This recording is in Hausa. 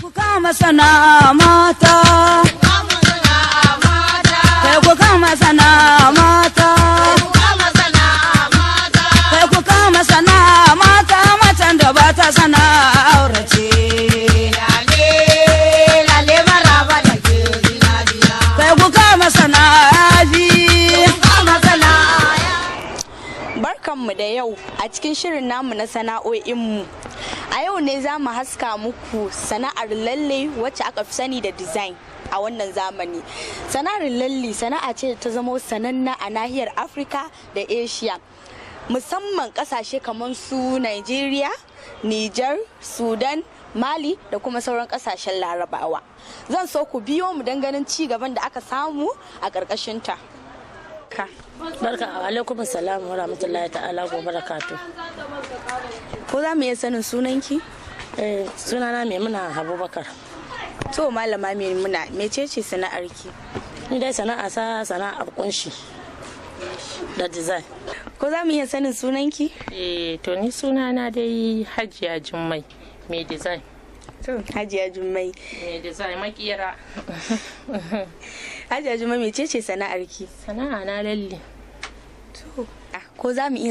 Ku kama sana'a mata, kai ku kama sana'a mata, kai ku kama sana'a mata, macen da ba ta sana'a aurace. Kai ku kama sana'a ji. Barkanmu da yau a cikin shirin namu na sana'o'inmu. A yau ne za mu haska muku sana'ar lalle wacce aka fi sani da design a wannan zamani. Sana'ar lalle sana'a ce da ta zama sananna a nahiyar Afirka da Asia, musamman kasashe kamar su Nigeria, Niger, Sudan, Mali da kuma sauran kasashen Larabawa. Zan so ku biyo mu don ganin ci gaban da aka samu a ƙarƙashinta. Barka, alaikum salam wa rahmatullahi ta'ala wa barakatu. Ko za mu iya sanin sunanki? Sunana Maimuna Abubakar. To malama Maimuna, mecece sana'arki? Ni dai sana'ar kunshi da design. Ko za mu iya sanin sunanki? To ni sunana dai Hajiya Jummai mai design. To Hajiya Jummai Mai design makera. Hajiya Jummai mecece sana'arki? Sana'a na lalle. To ko za mu iya